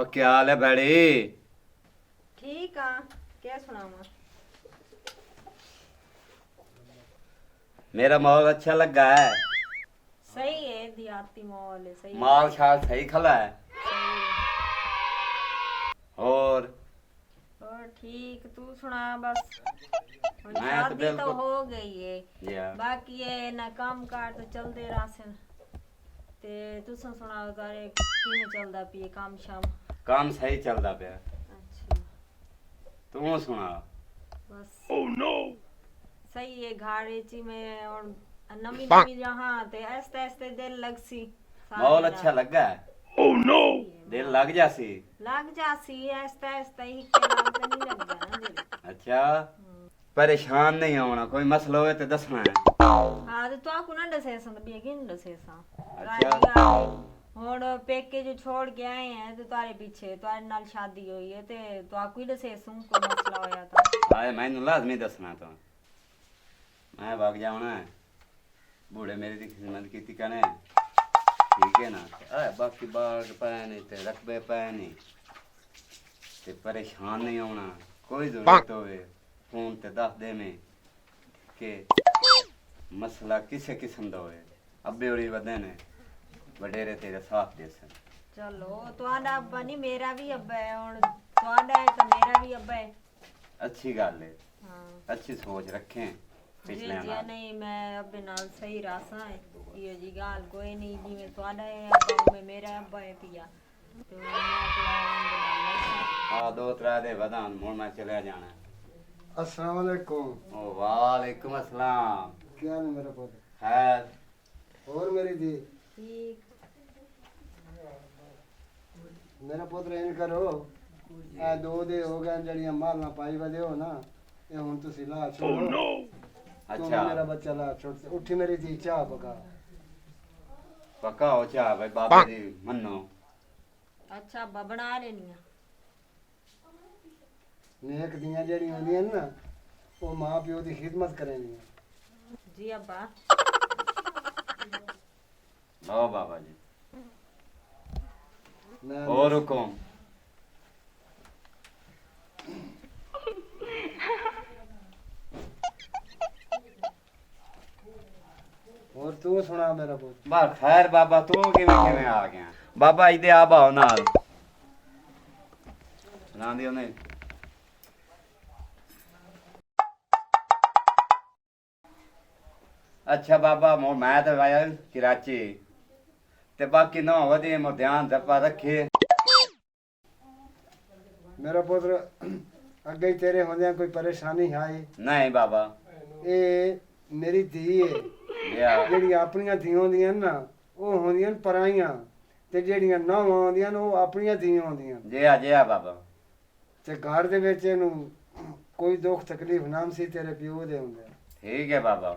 और क्या हाल है बड़ी? ठीक आ। क्या सुनावा? मेरा माहौल अच्छा लगा है। सही है, देहाती माहौल है। सही माल शाल सही खला है। सही है। और और ठीक, तू सुना बस। हुन मैं तो शादी तो बिल्कुल हो गई है, या बाकी ये ना काम कार तो चलते रासन। ते तुसा सुनाओ, तारे किवें चलदा पिए काम शाम? काम सही चलता पे। अच्छा, तू सुना। बस सही है। घाड़े ची में और नमी नमी जहाँ ते ऐसे ऐसे दिल लग सी। माहौल अच्छा लगा है। सही है, दिल लग जासी। लग जासी। ऐसे ऐसे ही के नाम तो नहीं लग जाना दिल। अच्छा, परेशान नहीं होना, कोई मसला हो तो दसना है। हाँ तो आपको ना दसे सा तो बेगिन दसे सा। अच्छा। ਹੁਣ पेके जो छोड़ के आए हैं तो तारे पीछे तारे नाल शादी हुई है ते तो आपको ही दसे सू कोई मसला होया था। आए मैंने लाजमी दसना तो मैं भाग जाना है। बूढ़े मेरी दी खिदमत की कने, ठीक है ना। बाकी बाग पै नहीं ते रकबे पै नहीं ते परेशान नहीं होना। कोई जरूरत होवे फोन ते दस दे में के मसला किसे किस्म दा होए। अब्बे होरी वदे ने वडेरे तेरे साथ दे सन। चलो तुहाडा अब्बा नहीं, मेरा भी अब्बा है। हुन तुहाडा है तो मेरा भी अब्बा है। अच्छी गल है। हाँ अच्छी सोच रखें जी पिछले जी, नाल। नहीं मैं अब्बे नाल सही रासा है। ये जी गाल कोई नहीं, जिवें तुहाडा है अब्बा में मेरा अब्बा है पिया तो मैं अपना उनदे नाल रसा। हाँ दो त्रै दे वदान मुड़ मैं चले जाना है। अस्सलाम वालेकुम। ओ वालेकुम अस्सलाम। क्या हाल है मेरा पुत्र? खैर। और मेरी दी? ठीक। मेरा पुत्र इन करो, ए दो दे हो गए जड़ियां मालना पाई वदे हो ना, ये हुन तुसी ला छोड़ो। तू अच्छा मेरा बच्चा ला छोड़। उठी मेरी दी, चाह पका। पक्का हो चाह भाई बाबे दी मन्नो। अच्छा अब्बा बना लेनी है। नेक दियां जड़ी होंदियां ना, वो मां प्यो दी खिदमत करेंदियां। जी अब्बा। लो बाबा जी। मैं और हुकुम। और तू सुना मेरा पुत्र? बस खैर बाबा तू किवें किवें आ गया? बाबा इदे आ बाओ नाल सुना दियो ने। अच्छा बाबा मैं तो आया कराची ते बाकी ना वधी मो ध्यान दपा रखे। मेरा पुत्र अगे ही तेरे होंदियां कोई परेशानी आई? नहीं बाबा। ए मेरी धी है। या ਜਿਹੜੀਆਂ ਆਪਣੀਆਂ ਧੀਆਂ ਹੁੰਦੀਆਂ ਨਾ, ਉਹ ਹੁੰਦੀਆਂ ਨੇ ਪਰਾਈਆਂ, ਤੇ ਜਿਹੜੀਆਂ ਨੌਵਾਂ ਹੁੰਦੀਆਂ ਨੇ ਉਹ ਆਪਣੀਆਂ ਧੀਆਂ ਹੁੰਦੀਆਂ। जे आ बाबा। ਤੇ ਘਰ ਦੇ ਵਿੱਚ ਇਹਨੂੰ ਕੋਈ ਦੁੱਖ ਤਕਲੀਫ ਨਾ ਸੀ ਤੇਰੇ ਪਿਓ ਦੇ ਹੁੰਦੇ। ठीक है बाबा।